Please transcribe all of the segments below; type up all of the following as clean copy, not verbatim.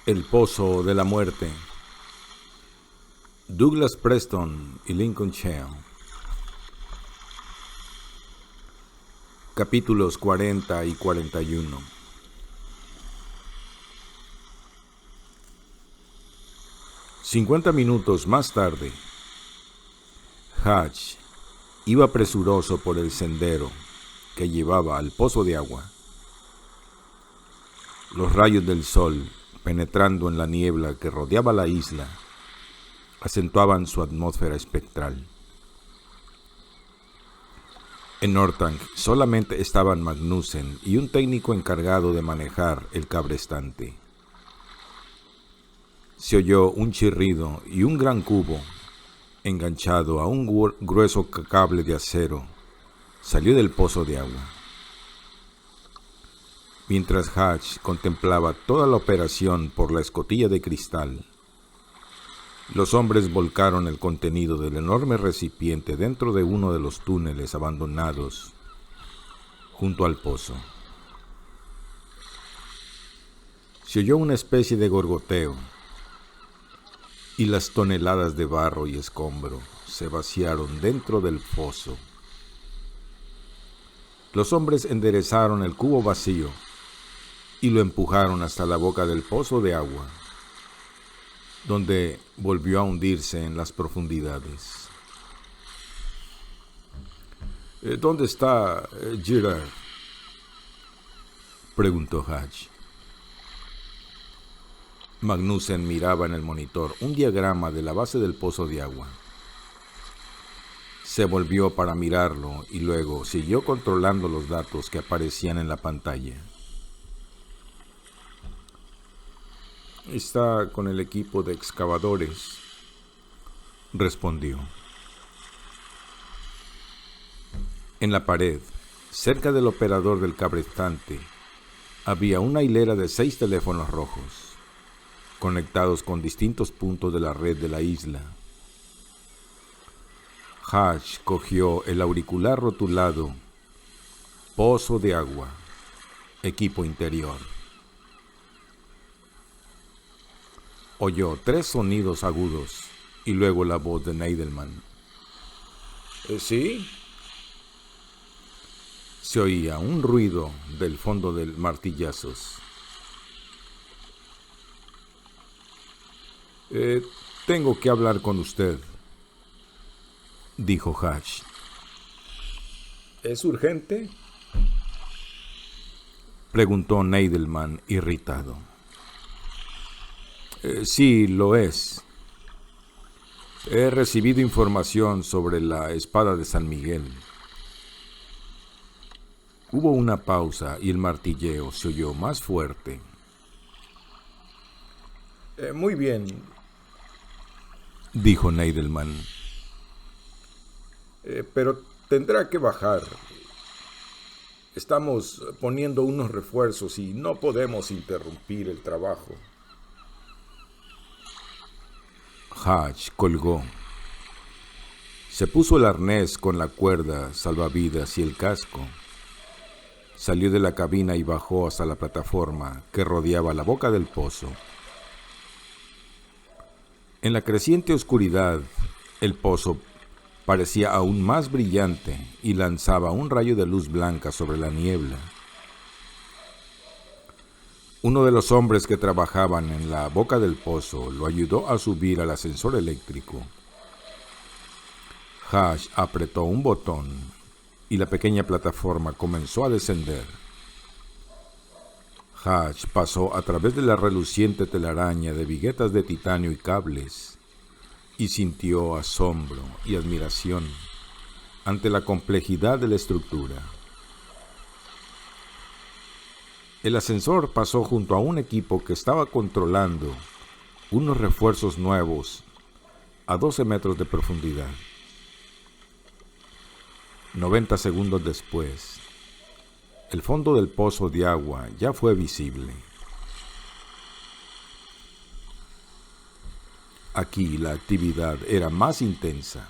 El Pozo de la Muerte. Douglas Preston y Lincoln Cheo. Capítulos 40 y 41. «50 minutos más tarde, Hatch iba presuroso por el sendero que llevaba al pozo de agua. Los rayos del sol, penetrando en la niebla que rodeaba la isla, acentuaban su atmósfera espectral. En Nortank solamente estaban Magnussen y un técnico encargado de manejar el cabrestante. Se oyó un chirrido y un gran cubo, enganchado a un grueso cable de acero, salió del pozo de agua. Mientras Hatch contemplaba toda la operación por la escotilla de cristal, los hombres volcaron el contenido del enorme recipiente dentro de uno de los túneles abandonados junto al pozo. Se oyó una especie de gorgoteo y las toneladas de barro y escombro se vaciaron dentro del pozo. Los hombres enderezaron el cubo vacío y lo empujaron hasta la boca del pozo de agua, donde volvió a hundirse en las profundidades. «¿Dónde está Girard?», preguntó Hatch. Magnussen miraba en el monitor un diagrama de la base del pozo de agua. Se volvió para mirarlo y luego siguió controlando los datos que aparecían en la pantalla. «Está con el equipo de excavadores», respondió. En la pared, cerca del operador del cabrestante, había una hilera de 6 teléfonos rojos, conectados con distintos puntos de la red de la isla. Hatch cogió el auricular rotulado «Pozo de agua, equipo interior». Oyó 3 sonidos agudos y luego la voz de Neidelman. «¿Sí?» Se oía un ruido del fondo del martillazos. «Tengo que hablar con usted», dijo Hatch. «¿Es urgente?», preguntó Neidelman, irritado. «Sí, lo es. He recibido información sobre la espada de San Miguel». Hubo una pausa y el martilleo se oyó más fuerte. «Muy bien», dijo Neidelman. «Pero tendrá que bajar. Estamos poniendo unos refuerzos y no podemos interrumpir el trabajo». Hatch colgó. Se puso el arnés con la cuerda salvavidas y el casco. Salió de la cabina y bajó hasta la plataforma que rodeaba la boca del pozo. En la creciente oscuridad, el pozo parecía aún más brillante y lanzaba un rayo de luz blanca sobre la niebla. Uno de los hombres que trabajaban en la boca del pozo lo ayudó a subir al ascensor eléctrico. Hatch apretó un botón y la pequeña plataforma comenzó a descender. Hatch pasó a través de la reluciente telaraña de viguetas de titanio y cables y sintió asombro y admiración ante la complejidad de la estructura. El ascensor pasó junto a un equipo que estaba controlando unos refuerzos nuevos a 12 metros de profundidad. 90 segundos después, el fondo del pozo de agua ya fue visible. Aquí la actividad era más intensa.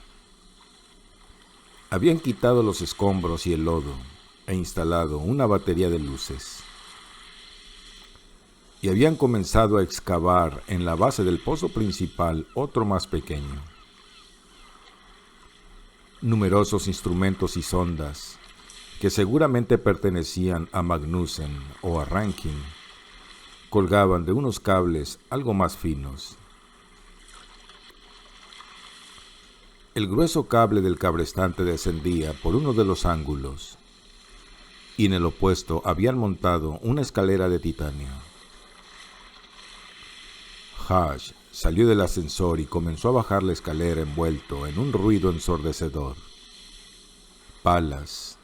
Habían quitado los escombros y el lodo e instalado una batería de luces. y habían comenzado a excavar en la base del pozo principal otro más pequeño. Numerosos instrumentos y sondas, que seguramente pertenecían a Magnussen o a Rankin, colgaban de unos cables algo más finos. El grueso cable del cabrestante descendía por uno de los ángulos, y en el opuesto habían montado una escalera de titanio. Hatch salió del ascensor y comenzó a bajar la escalera envuelto en un ruido ensordecedor. Palas,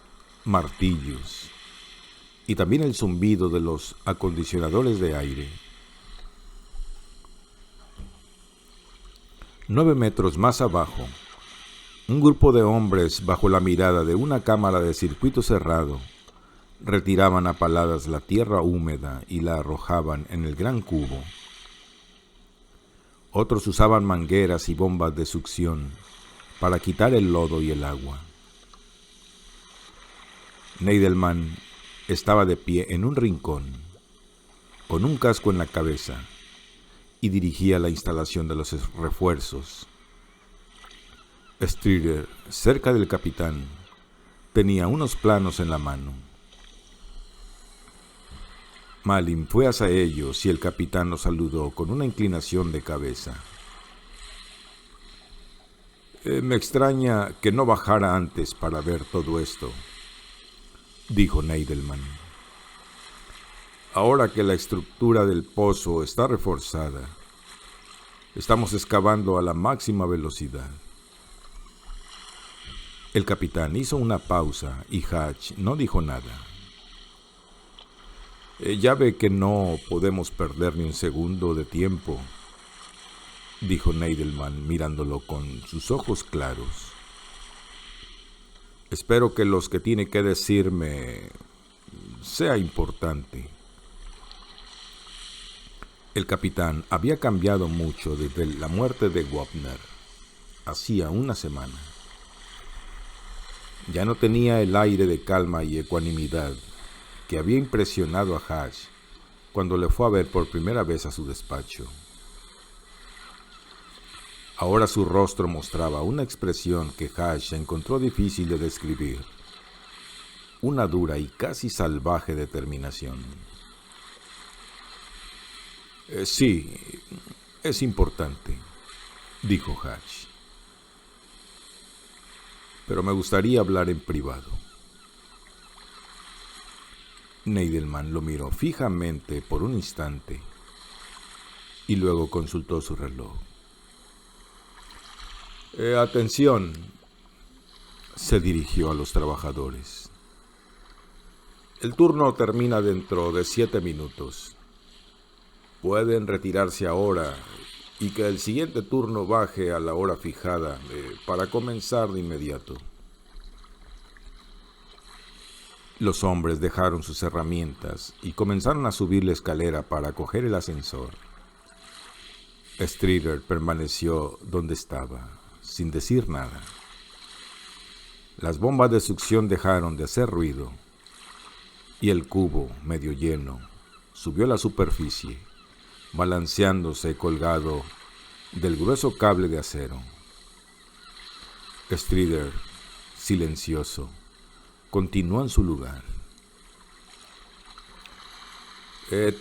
martillos y también el zumbido de los acondicionadores de aire. 9 metros más abajo, un grupo de hombres bajo la mirada de una cámara de circuito cerrado retiraban a paladas la tierra húmeda y la arrojaban en el gran cubo. Otros usaban mangueras y bombas de succión para quitar el lodo y el agua. Neidelman estaba de pie en un rincón, con un casco en la cabeza, y dirigía la instalación de los refuerzos. Strider, cerca del capitán, tenía unos planos en la mano. Malin fue hacia ellos y el capitán los saludó con una inclinación de cabeza. Me extraña que no bajara antes para ver todo esto, dijo Neidelman. Ahora que la estructura del pozo está reforzada, estamos excavando a la máxima velocidad. El capitán hizo una pausa y Hatch no dijo nada. Ya ve que no podemos perder ni un segundo de tiempo, dijo Neidelman mirándolo con sus ojos claros. Espero que lo que tiene que decirme sea importante. El capitán había cambiado mucho desde la muerte de Wapner, hacía una semana. Ya no tenía el aire de calma y ecuanimidad que había impresionado a Hatch cuando le fue a ver por primera vez a su despacho. Ahora su rostro mostraba una expresión que Hatch encontró difícil de describir, una dura y casi salvaje determinación. Sí, es importante, dijo Hatch, pero me gustaría hablar en privado. Neidelman lo miró fijamente por un instante y luego consultó su reloj. Atención, se dirigió a los trabajadores. El turno termina dentro de 7 minutos. Pueden retirarse ahora y que el siguiente turno baje a la hora fijada para comenzar de inmediato. Los hombres dejaron sus herramientas y comenzaron a subir la escalera para coger el ascensor. Strider permaneció donde estaba, sin decir nada. Las bombas de succión dejaron de hacer ruido y el cubo, medio lleno, subió a la superficie, balanceándose colgado del grueso cable de acero. Strider, silencioso, continuó en su lugar.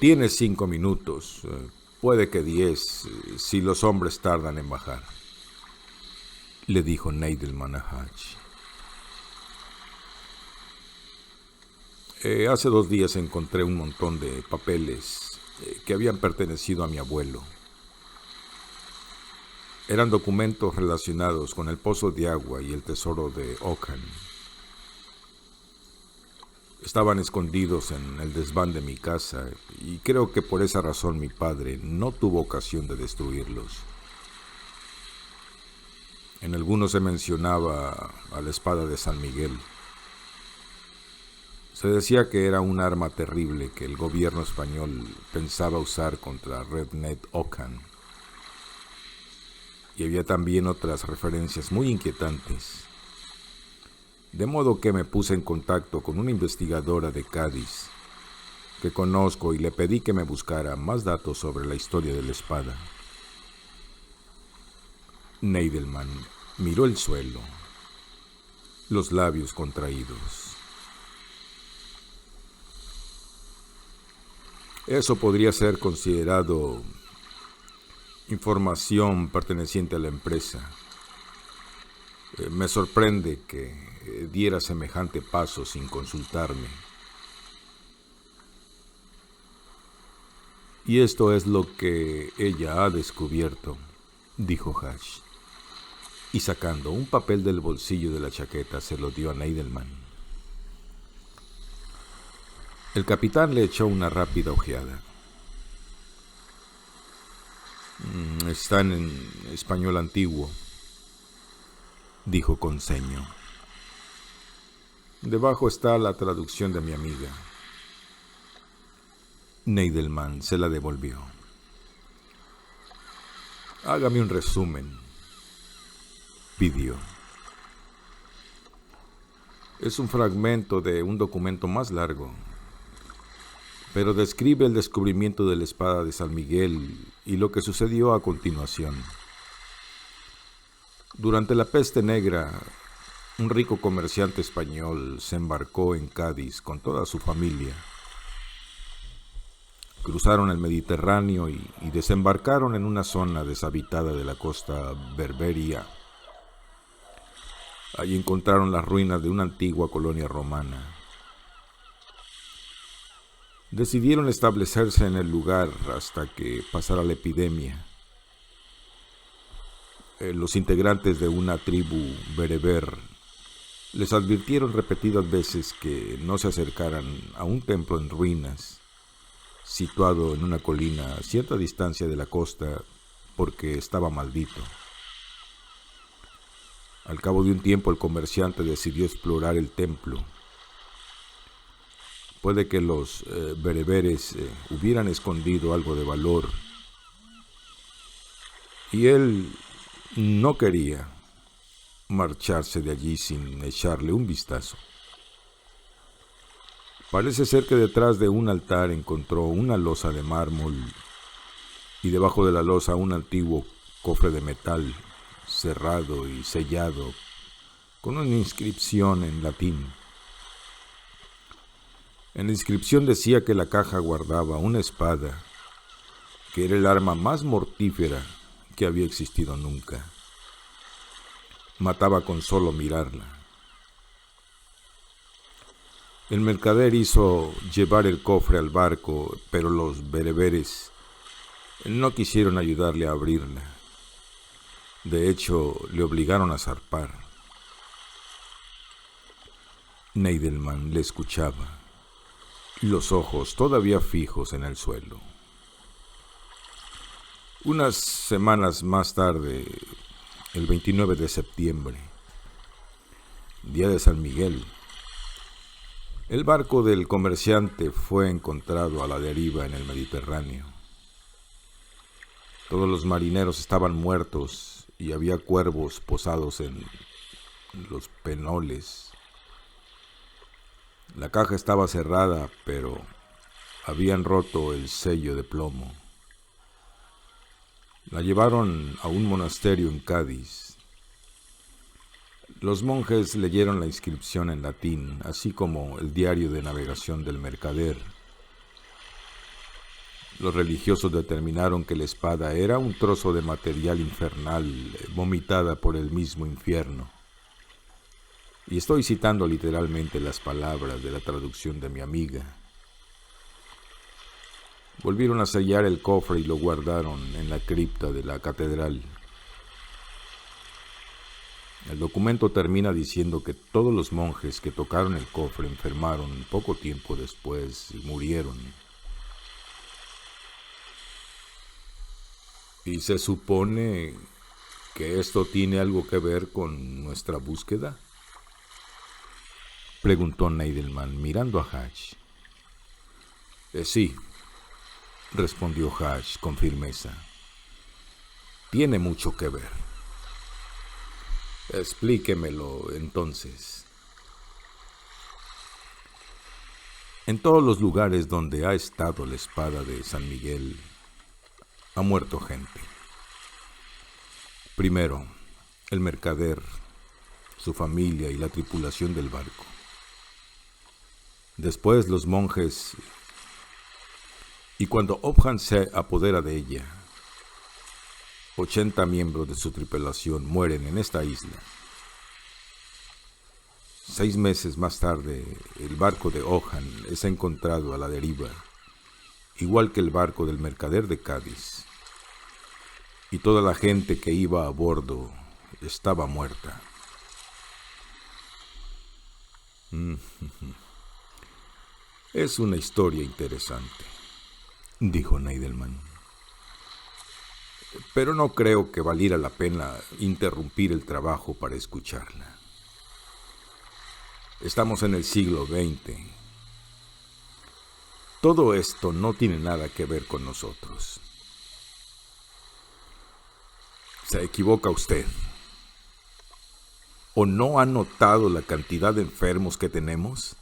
Tienes 5 minutos, puede que 10, si los hombres tardan en bajar, le dijo Neidelman a Hatch. Hace 2 días encontré un montón de papeles que habían pertenecido a mi abuelo. Eran documentos relacionados con el pozo de agua y el tesoro de Ockham. Estaban escondidos en el desván de mi casa y creo que por esa razón mi padre no tuvo ocasión de destruirlos. En algunos se mencionaba a la espada de San Miguel. Se decía que era un arma terrible que el gobierno español pensaba usar contra Red Ned Ockham. Y había también otras referencias muy inquietantes. De modo que me puse en contacto con una investigadora de Cádiz que conozco y le pedí que me buscara más datos sobre la historia de la espada. Neidelman miró el suelo, los labios contraídos. Eso podría ser considerado información perteneciente a la empresa. Me sorprende que diera semejante paso sin consultarme. Y esto es lo que ella ha descubierto, dijo Hatch, y sacando un papel del bolsillo de la chaqueta se lo dio a Neidelman. El capitán le echó una rápida ojeada. Están en español antiguo, dijo con ceño. Debajo está la traducción de mi amiga. Neidelman se la devolvió. Hágame un resumen, pidió. Es un fragmento de un documento más largo, pero describe el descubrimiento de la espada de San Miguel y lo que sucedió a continuación. Durante la peste negra, un rico comerciante español se embarcó en Cádiz con toda su familia. Cruzaron el Mediterráneo y desembarcaron en una zona deshabitada de la costa berberia. Allí encontraron las ruinas de una antigua colonia romana. Decidieron establecerse en el lugar hasta que pasara la epidemia. Los integrantes de una tribu bereber les advirtieron repetidas veces que no se acercaran a un templo en ruinas, situado en una colina a cierta distancia de la costa, porque estaba maldito. Al cabo de un tiempo, el comerciante decidió explorar el templo. Puede que los bereberes hubieran escondido algo de valor, y él no quería marcharse de allí sin echarle un vistazo. Parece ser que detrás de un altar encontró una losa de mármol y debajo de la losa un antiguo cofre de metal cerrado y sellado con una inscripción en latín. En la inscripción decía que la caja guardaba una espada que era el arma más mortífera que había existido nunca. Mataba con solo mirarla. El mercader hizo llevar el cofre al barco, pero los bereberes no quisieron ayudarle a abrirla. De hecho, le obligaron a zarpar. Neidelman le escuchaba, los ojos todavía fijos en el suelo. Unas semanas más tarde, el 29 de septiembre, día de San Miguel, el barco del comerciante fue encontrado a la deriva en el Mediterráneo. Todos los marineros estaban muertos y había cuervos posados en los penoles. La caja estaba cerrada, pero habían roto el sello de plomo. La llevaron a un monasterio en Cádiz. Los monjes leyeron la inscripción en latín, así como el diario de navegación del mercader. Los religiosos determinaron que la espada era un trozo de material infernal vomitada por el mismo infierno. Y estoy citando literalmente las palabras de la traducción de mi amiga. Volvieron a sellar el cofre y lo guardaron en la cripta de la catedral. El documento termina diciendo que todos los monjes que tocaron el cofre enfermaron poco tiempo después y murieron. ¿Y se supone que esto tiene algo que ver con nuestra búsqueda?, preguntó Neidelman mirando a Hatch. Sí, respondió Hatch con firmeza. Tiene mucho que ver. Explíquemelo entonces. En todos los lugares donde ha estado la espada de San Miguel, ha muerto gente. Primero, el mercader, su familia y la tripulación del barco. Después los monjes, y cuando Objan se apodera de ella, 80 miembros de su tripulación mueren en esta isla. 6 meses más tarde, el barco de Objan es encontrado a la deriva, igual que el barco del mercader de Cádiz, y toda la gente que iba a bordo estaba muerta. Es una historia interesante, dijo Neidelman. Pero no creo que valiera la pena interrumpir el trabajo para escucharla. Estamos en el siglo XX. Todo esto no tiene nada que ver con nosotros. Se equivoca usted. ¿O no ha notado la cantidad de enfermos que tenemos?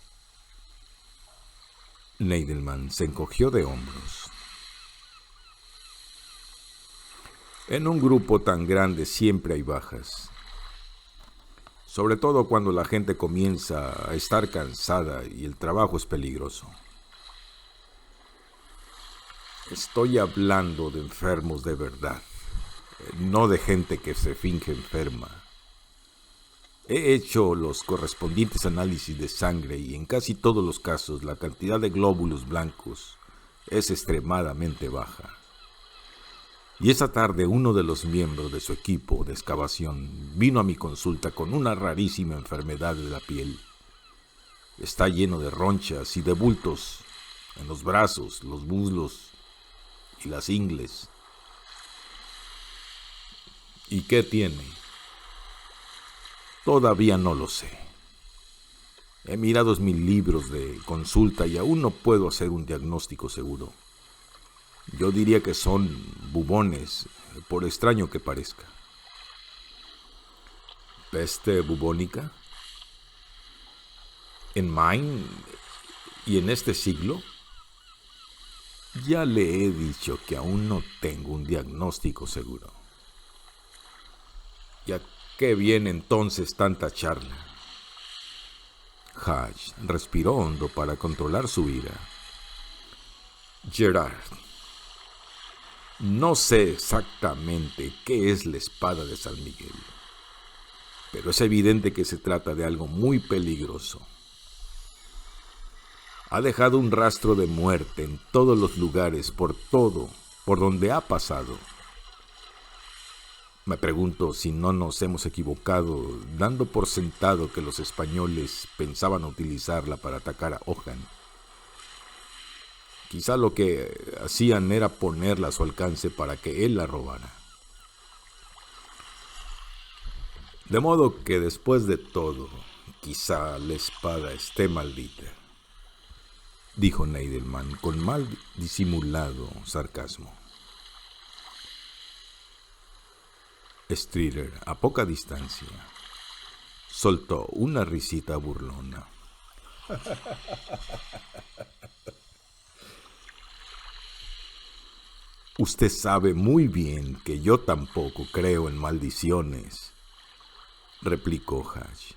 Neidelman se encogió de hombros. En un grupo tan grande siempre hay bajas. Sobre todo cuando la gente comienza a estar cansada y el trabajo es peligroso. Estoy hablando de enfermos de verdad, no de gente que se finge enferma. He hecho los correspondientes análisis de sangre y en casi todos los casos la cantidad de glóbulos blancos es extremadamente baja. Y esa tarde uno de los miembros de su equipo de excavación vino a mi consulta con una rarísima enfermedad de la piel. Está lleno de ronchas y de bultos en los brazos, los muslos y las ingles. ¿Y qué tiene? Todavía no lo sé. He mirado 1000 libros de consulta y aún no puedo hacer un diagnóstico seguro. Yo diría que son bubones, por extraño que parezca. ¿Peste bubónica? ¿En Maine y en este siglo? Ya le he dicho que aún no tengo un diagnóstico seguro. ¿Y a qué viene entonces tanta charla? Hatch respiró hondo para controlar su ira. Gerard, no sé exactamente qué es la espada de San Miguel, pero es evidente que se trata de algo muy peligroso. Ha dejado un rastro de muerte en todos los lugares, por donde ha pasado. Me pregunto si no nos hemos equivocado dando por sentado que los españoles pensaban utilizarla para atacar a Objan. Quizá lo que hacían era ponerla a su alcance para que él la robara. De modo que después de todo, quizá la espada esté maldita, dijo Neidelman con mal disimulado sarcasmo. Strider, a poca distancia, soltó una risita burlona. Usted sabe muy bien que yo tampoco creo en maldiciones, replicó Hatch.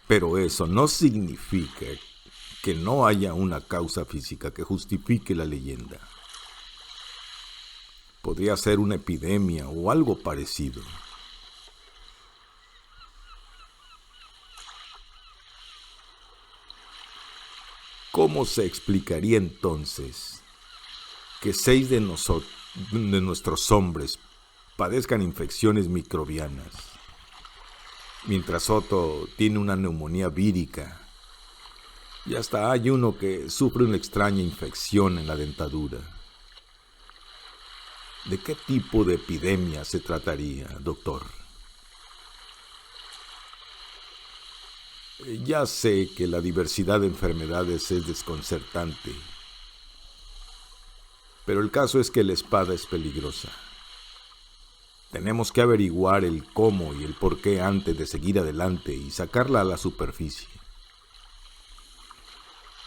Pero eso no significa que no haya una causa física que justifique la leyenda. Podría ser una epidemia o algo parecido. ¿Cómo se explicaría entonces que 6 de nuestros hombres padezcan infecciones microbianas, mientras otro tiene una neumonía vírica y hasta hay uno que sufre una extraña infección en la dentadura? ¿De qué tipo de epidemia se trataría, doctor? Ya sé que la diversidad de enfermedades es desconcertante, pero el caso es que la espada es peligrosa. Tenemos que averiguar el cómo y el por qué antes de seguir adelante y sacarla a la superficie.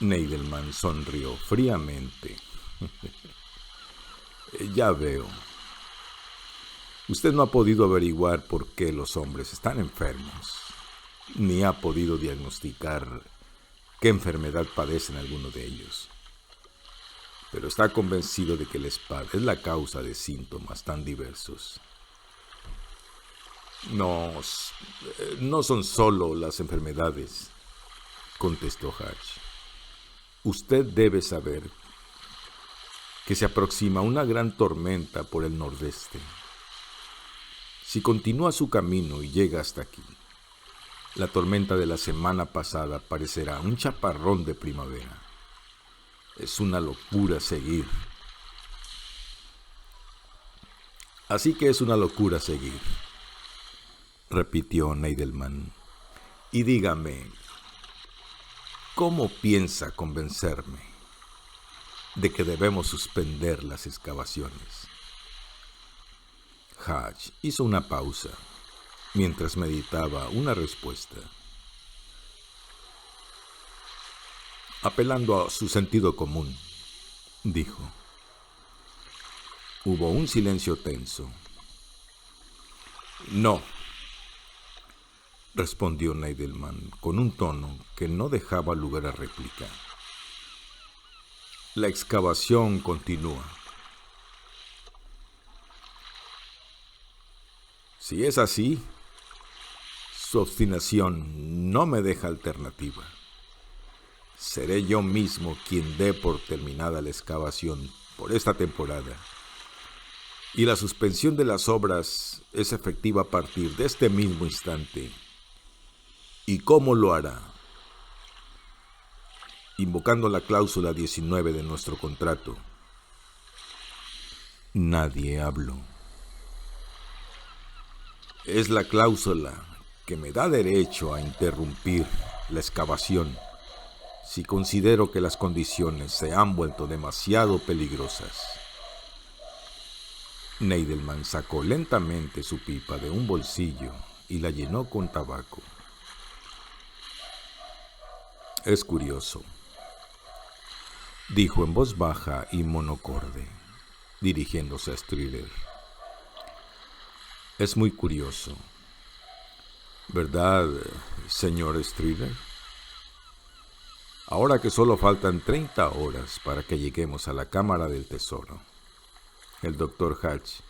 Neidelman sonrió fríamente. Ya veo. Usted no ha podido averiguar por qué los hombres están enfermos, ni ha podido diagnosticar qué enfermedad padecen algunos de ellos. Pero está convencido de que la espada es la causa de síntomas tan diversos. No son solo las enfermedades, contestó Hatch. Usted debe saber que se aproxima una gran tormenta por el nordeste. Si continúa su camino y llega hasta aquí, la tormenta de la semana pasada parecerá un chaparrón de primavera. Es una locura seguir. Así que es una locura seguir, repitió Neidelman. Y dígame, ¿cómo piensa convencerme de que debemos suspender las excavaciones? Hatch hizo una pausa mientras meditaba una respuesta. Apelando a su sentido común, dijo. Hubo un silencio tenso. No, respondió Neidelman con un tono que no dejaba lugar a réplica. La excavación continúa. Si es así, su obstinación no me deja alternativa. Seré yo mismo quien dé por terminada la excavación por esta temporada. Y la suspensión de las obras es efectiva a partir de este mismo instante. ¿Y cómo lo hará? Invocando la cláusula 19 de nuestro contrato. Nadie habló. Es la cláusula que me da derecho a interrumpir la excavación si considero que las condiciones se han vuelto demasiado peligrosas. Neidelman sacó lentamente su pipa de un bolsillo y la llenó con tabaco. Es curioso, dijo en voz baja y monocorde, dirigiéndose a Strider. Es muy curioso, ¿verdad, señor Strider? Ahora que solo faltan 30 horas para que lleguemos a la Cámara del Tesoro, el Dr. Hatch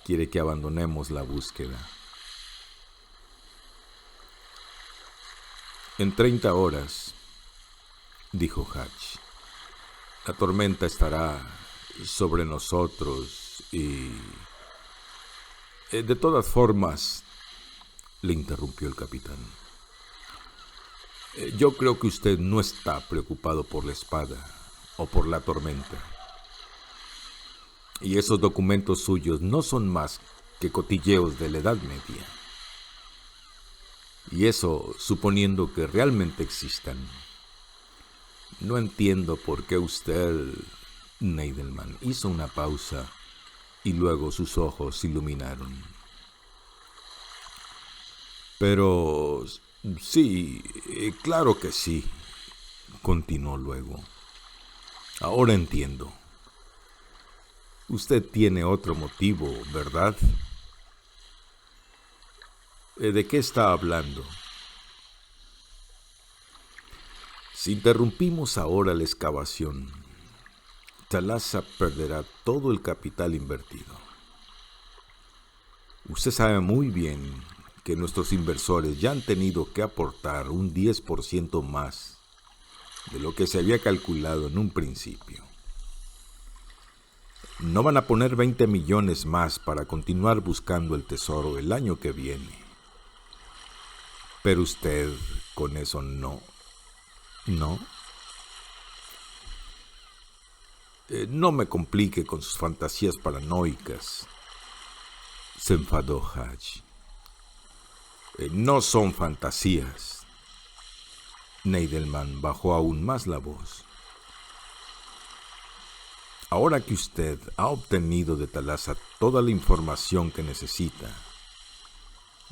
quiere que abandonemos la búsqueda. En 30 horas, dijo Hatch, la tormenta estará sobre nosotros y... De todas formas, le interrumpió el capitán. Yo creo que usted no está preocupado por la espada o por la tormenta. Y esos documentos suyos no son más que cotilleos de la Edad Media. Y eso suponiendo que realmente existan. No entiendo por qué usted... Neidelman hizo una pausa y luego sus ojos se iluminaron. Pero... sí, claro que sí, continuó luego. Ahora entiendo. Usted tiene otro motivo, ¿verdad? ¿De qué está hablando? Si interrumpimos ahora la excavación, Thalassa perderá todo el capital invertido. Usted sabe muy bien que nuestros inversores ya han tenido que aportar un 10% más de lo que se había calculado en un principio. No van a poner 20 millones más para continuar buscando el tesoro el año que viene. Pero usted con eso no. No me complique con sus fantasías paranoicas, se enfadó Hatch. No son fantasías. Neidelman bajó aún más la voz. Ahora que usted ha obtenido de Thalassa toda la información que necesita,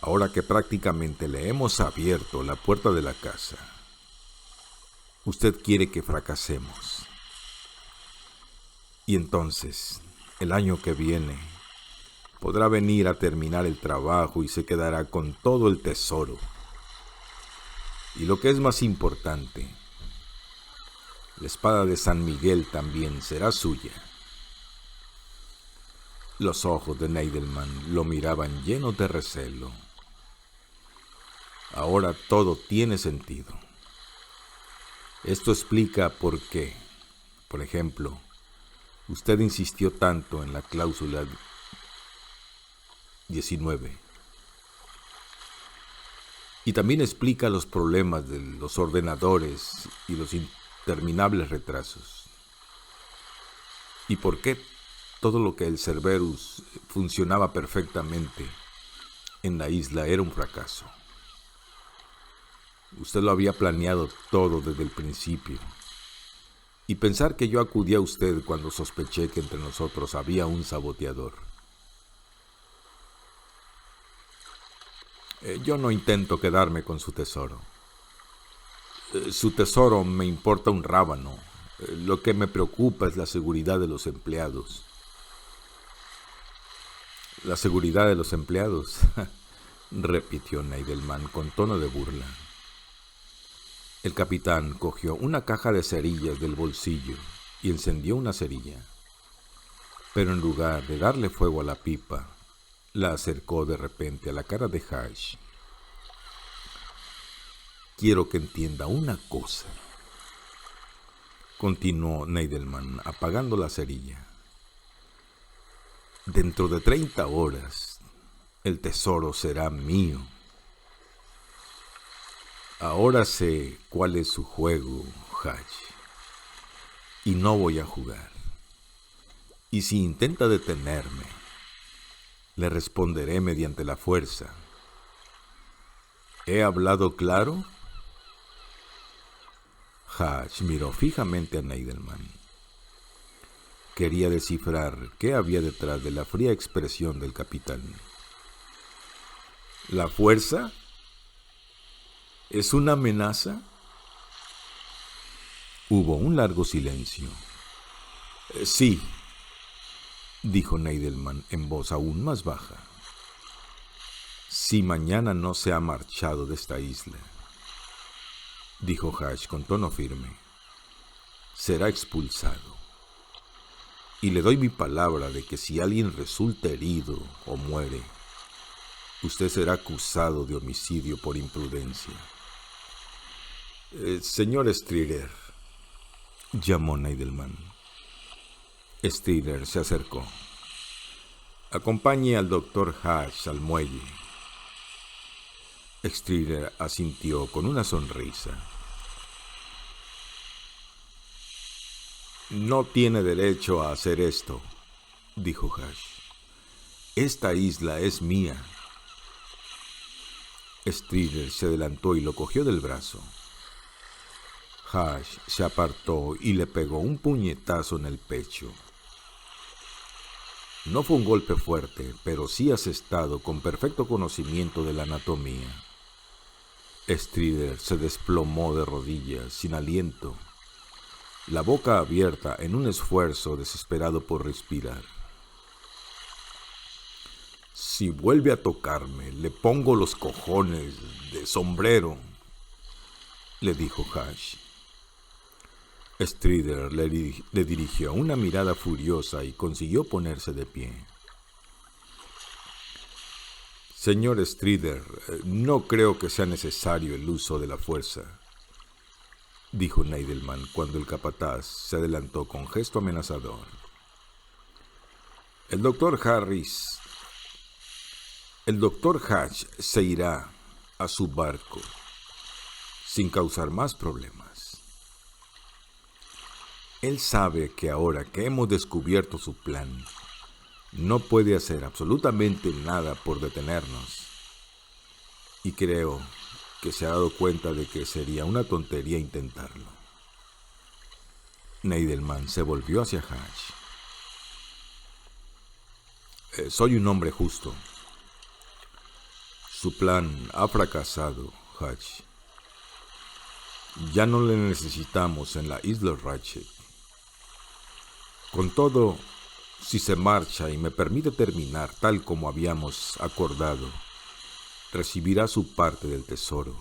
ahora que prácticamente le hemos abierto la puerta de la casa, Usted quiere que fracasemos. Y entonces, el año que viene, podrá venir a terminar el trabajo y se quedará con todo el tesoro. Y lo que es más importante, la espada de San Miguel también será suya. Los ojos de Neidelman lo miraban llenos de recelo. Ahora todo tiene sentido. Esto explica por qué, por ejemplo, usted insistió tanto en la cláusula 19. Y también explica los problemas de los ordenadores y los interminables retrasos. Y por qué todo lo que el Cerberus funcionaba perfectamente en la isla era un fracaso. Usted lo había planeado todo desde el principio. Y pensar que yo acudí a usted cuando sospeché que entre nosotros había un saboteador. Yo no intento quedarme con su tesoro. Su tesoro me importa un rábano. Lo que me preocupa es la seguridad de los empleados. ¿La seguridad de los empleados? Repitió Neidelman con tono de burla. El capitán cogió una caja de cerillas del bolsillo y encendió una cerilla. Pero en lugar de darle fuego a la pipa, la acercó de repente a la cara de Hatch. Quiero que entienda una cosa, continuó Neidelman apagando la cerilla. Dentro de 30 horas, el tesoro será mío. Ahora sé cuál es su juego, Hatch, y no voy a jugar. Y si intenta detenerme, le responderé mediante la fuerza. ¿He hablado claro? Hatch miró fijamente a Neidelman. Quería descifrar qué había detrás de la fría expresión del capitán. ¿La fuerza? ¿Es una amenaza? Hubo un largo silencio. Sí, dijo Neidelman en voz aún más baja. Si mañana no se ha marchado de esta isla, dijo Hatch con tono firme, será expulsado. Y le doy mi palabra de que si alguien resulta herido o muere, usted será acusado de homicidio por imprudencia. Señor Strider, llamó Neidelman. Strider se acercó. Acompañe al doctor Hatch al muelle. Strider asintió con una sonrisa. No tiene derecho a hacer esto, dijo Hatch. Esta isla es mía. Strider se adelantó y lo cogió del brazo. Hatch se apartó y le pegó un puñetazo en el pecho. No fue un golpe fuerte, pero sí asestado con perfecto conocimiento de la anatomía. Strider se desplomó de rodillas, sin aliento, la boca abierta en un esfuerzo desesperado por respirar. Si vuelve a tocarme, le pongo los cojones de sombrero, le dijo Hatch. Strider le dirigió una mirada furiosa y consiguió ponerse de pie. Señor Strider, no creo que sea necesario el uso de la fuerza, dijo Neidelman cuando el capataz se adelantó con gesto amenazador. El doctor Hatch se irá a su barco sin causar más problemas. Él sabe que ahora que hemos descubierto su plan, no puede hacer absolutamente nada por detenernos. Y creo que se ha dado cuenta de que sería una tontería intentarlo. Neidelman se volvió hacia Hatch. Soy un hombre justo. Su plan ha fracasado, Hatch. Ya no le necesitamos en la isla Ratchet. Con todo, si se marcha y me permite terminar tal como habíamos acordado, recibirá su parte del tesoro.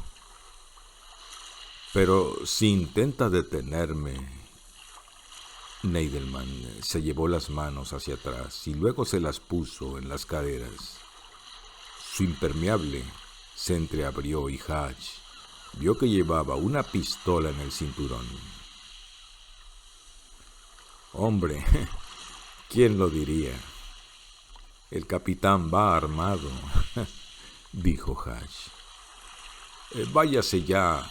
Pero si intenta detenerme... Neidelman se llevó las manos hacia atrás y luego se las puso en las caderas. Su impermeable se entreabrió y Hatch vio que llevaba una pistola en el cinturón. Hombre, ¿quién lo diría? El capitán va armado, dijo Hatch. Váyase ya,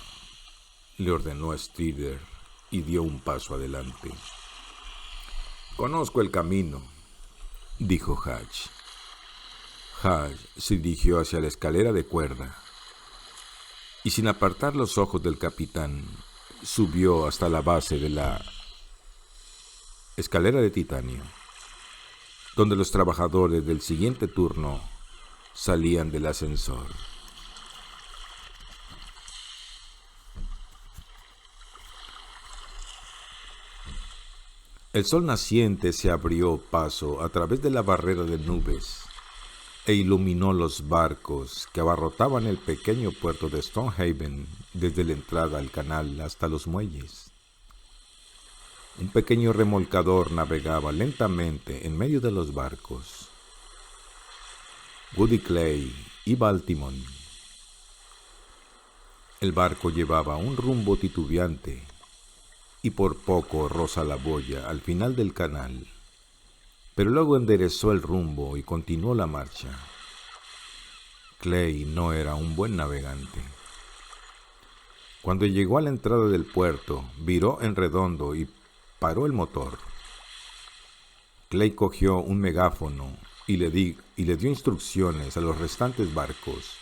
le ordenó Strider y dio un paso adelante. Conozco el camino, dijo Hatch. Hatch se dirigió hacia la escalera de cuerda y sin apartar los ojos del capitán, subió hasta la base de la escalera de titanio, donde los trabajadores del siguiente turno salían del ascensor. El sol naciente se abrió paso a través de la barrera de nubes e iluminó los barcos que abarrotaban el pequeño puerto de Stonehaven desde la entrada al canal hasta los muelles. Un pequeño remolcador navegaba lentamente en medio de los barcos. Woody Clay iba al timón. El barco llevaba un rumbo titubeante y por poco roza la boya al final del canal, pero luego enderezó el rumbo y continuó la marcha. Clay no era un buen navegante. Cuando llegó a la entrada del puerto, viró en redondo y paró el motor. Clay cogió un megáfono y le dio instrucciones a los restantes barcos,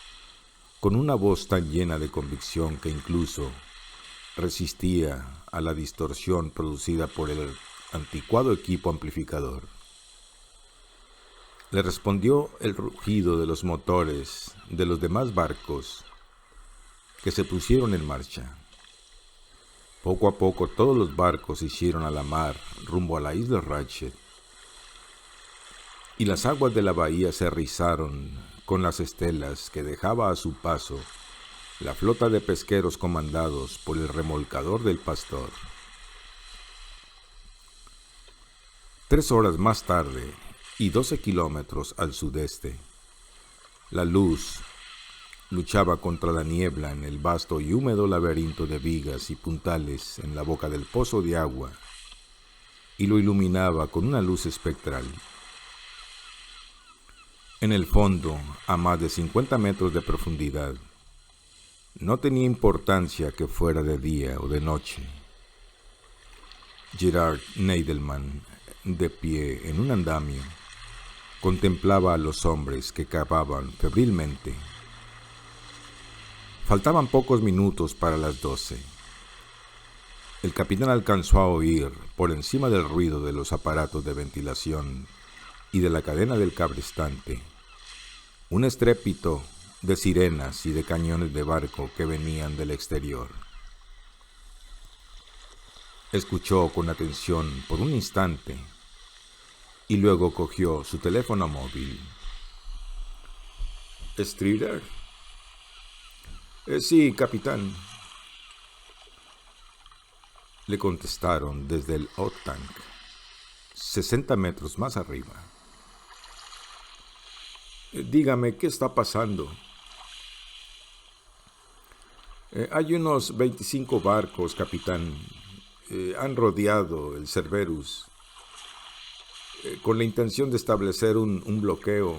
con una voz tan llena de convicción que incluso resistía a la distorsión producida por el anticuado equipo amplificador. Le respondió el rugido de los motores de los demás barcos que se pusieron en marcha. Poco a poco todos los barcos se hicieron a la mar rumbo a la isla Ratchet, y las aguas de la bahía se rizaron con las estelas que dejaba a su paso la flota de pesqueros comandados por el remolcador del Pastor. 3 horas más tarde, y 12 kilómetros al sudeste, la luz luchaba contra la niebla en el vasto y húmedo laberinto de vigas y puntales en la boca del pozo de agua, y lo iluminaba con una luz espectral. En el fondo, a más de 50 metros de profundidad, no tenía importancia que fuera de día o de noche. Gerard Neidelman, de pie en un andamio, contemplaba a los hombres que cavaban febrilmente. Faltaban pocos minutos para las 12. El capitán alcanzó a oír, por encima del ruido de los aparatos de ventilación y de la cadena del cabrestante, un estrépito de sirenas y de cañones de barco que venían del exterior. Escuchó con atención por un instante y luego cogió su teléfono móvil. ¿Strider? Sí, capitán, le contestaron desde el Outtank, 60 metros más arriba. Dígame, ¿qué está pasando? Hay unos 25 barcos, capitán. Han rodeado el Cerberus con la intención de establecer un bloqueo.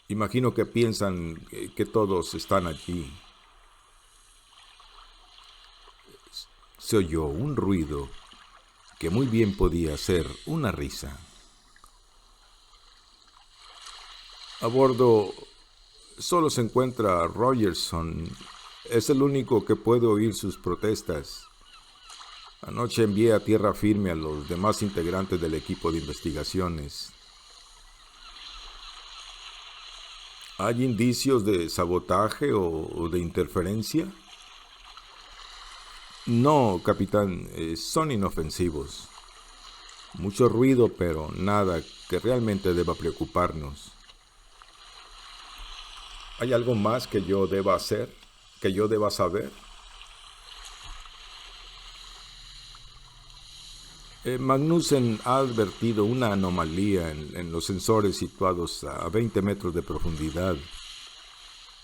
Imagino que piensan que todos están allí. Se oyó un ruido que muy bien podía ser una risa. A bordo solo se encuentra Rogerson. Es el único que puede oír sus protestas. Anoche envié a tierra firme a los demás integrantes del equipo de investigaciones. ¿Hay indicios de sabotaje o de interferencia? No, capitán, son inofensivos. Mucho ruido, pero nada que realmente deba preocuparnos. ¿Hay algo más que yo deba hacer? ¿Que yo deba saber? Magnussen ha advertido una anomalía en los sensores situados a 20 metros de profundidad.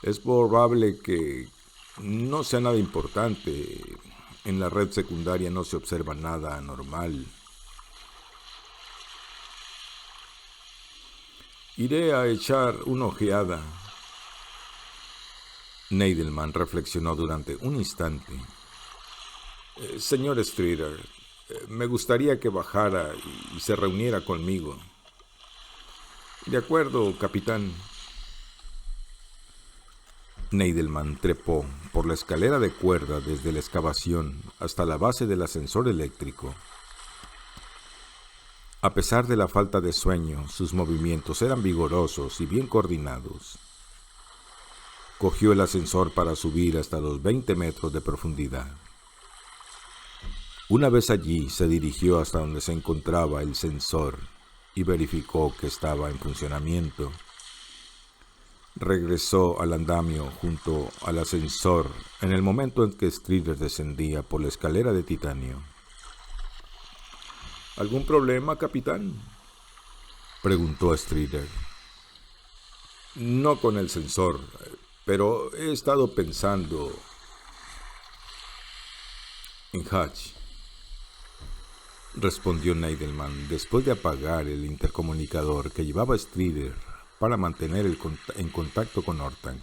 Es probable que no sea nada importante. En la red secundaria no se observa nada anormal. Iré a echar una ojeada. Neidelman reflexionó durante un instante. Señor Streeter, me gustaría que bajara y se reuniera conmigo. De acuerdo, capitán. Neidelman trepó por la escalera de cuerda desde la excavación hasta la base del ascensor eléctrico. A pesar de la falta de sueño, sus movimientos eran vigorosos y bien coordinados. Cogió el ascensor para subir hasta los 20 metros de profundidad. Una vez allí, se dirigió hasta donde se encontraba el sensor y verificó que estaba en funcionamiento. Regresó al andamio junto al ascensor en el momento en que Streeter descendía por la escalera de titanio. ¿Algún problema, capitán?, preguntó Streeter. No con el sensor, pero he estado pensando en Hatch, respondió Neidelman después de apagar el intercomunicador que llevaba Streeter para mantener en contacto con Ortank.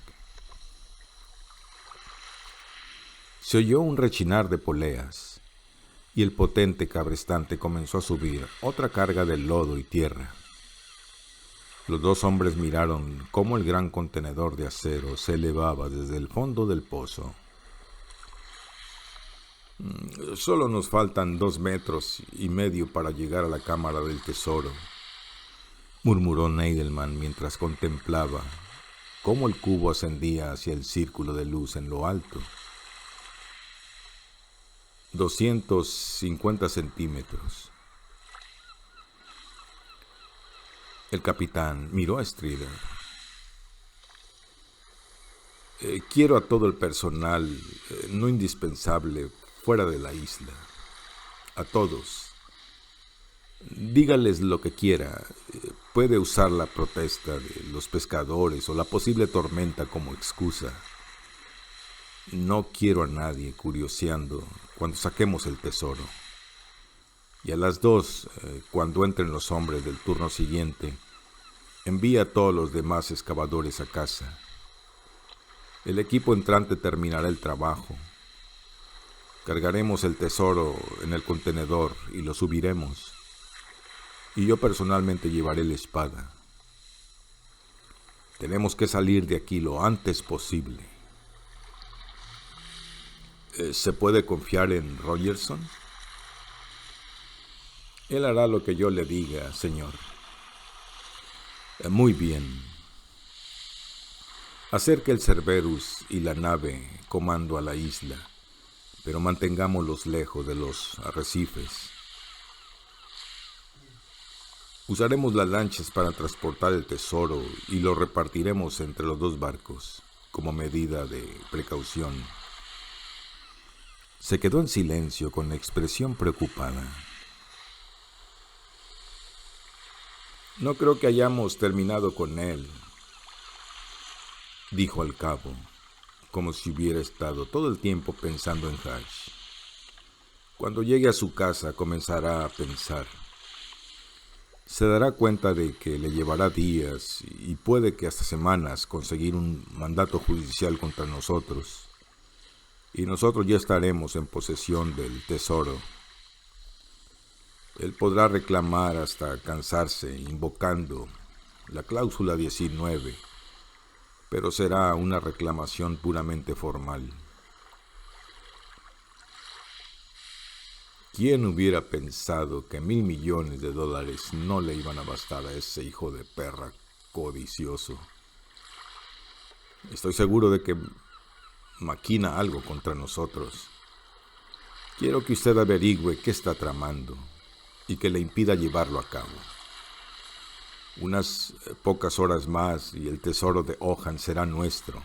Se oyó un rechinar de poleas y el potente cabrestante comenzó a subir otra carga de lodo y tierra. Los dos hombres miraron cómo el gran contenedor de acero se elevaba desde el fondo del pozo. Solo nos faltan 2,5 metros para llegar a la cámara del tesoro, murmuró Neidelman mientras contemplaba cómo el cubo ascendía hacia el círculo de luz en lo alto. 250 centímetros. El capitán miró a Streeter. Quiero a todo el personal no indispensable fuera de la isla. A todos. Dígales lo que quiera. Puede usar la protesta de los pescadores o la posible tormenta como excusa. No quiero a nadie curioseando cuando saquemos el tesoro. Y a las 2, cuando entren los hombres del turno siguiente, envía a todos los demás excavadores a casa. El equipo entrante terminará el trabajo. Cargaremos el tesoro en el contenedor y lo subiremos. Y yo personalmente llevaré la espada. Tenemos que salir de aquí lo antes posible. ¿Se puede confiar en Rogerson? Él hará lo que yo le diga, señor. Muy bien. Acerque el Cerberus y la nave comando a la isla, pero mantengámoslos lejos de los arrecifes. Usaremos las lanchas para transportar el tesoro y lo repartiremos entre los 2 barcos, como medida de precaución. Se quedó en silencio con expresión preocupada. No creo que hayamos terminado con él, dijo al cabo, como si hubiera estado todo el tiempo pensando en Hatch. Cuando llegue a su casa comenzará a pensar. Se dará cuenta de que le llevará días y puede que hasta semanas conseguir un mandato judicial contra nosotros. Y nosotros ya estaremos en posesión del tesoro. Él podrá reclamar hasta cansarse invocando la cláusula 19, pero será una reclamación puramente formal. ¿Quién hubiera pensado que $1,000 millones no le iban a bastar a ese hijo de perra codicioso? Estoy seguro de que maquina algo contra nosotros. Quiero que usted averigüe qué está tramando y que le impida llevarlo a cabo. Unas pocas horas más y el tesoro de Ohan será nuestro.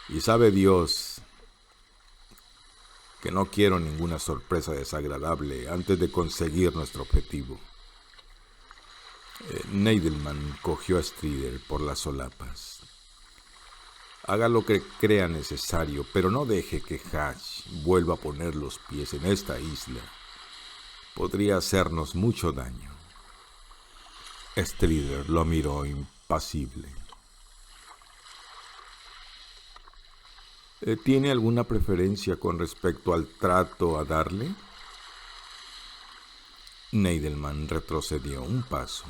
Y sabe Dios que no quiero ninguna sorpresa desagradable antes de conseguir nuestro objetivo. Neidelman cogió a Strider por las solapas. Haga lo que crea necesario, pero no deje que Hatch vuelva a poner los pies en esta isla. Podría hacernos mucho daño. Strider lo miró impasible. ¿Tiene alguna preferencia con respecto al trato a darle? Neidelman retrocedió un paso.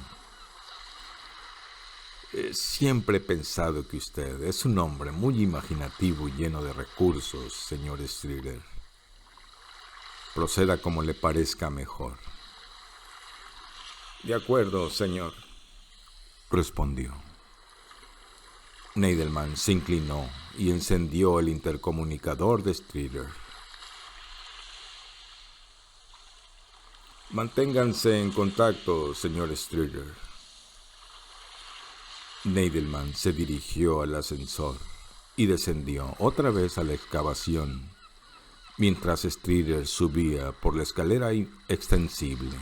Siempre he pensado que usted es un hombre muy imaginativo y lleno de recursos, señor Strider. Proceda como le parezca mejor. De acuerdo, señor, respondió. Neidelman se inclinó y encendió el intercomunicador de Strider. Manténganse en contacto, señor Strider. Neidelman se dirigió al ascensor y descendió otra vez a la excavación, mientras Strider subía por la escalera extensible.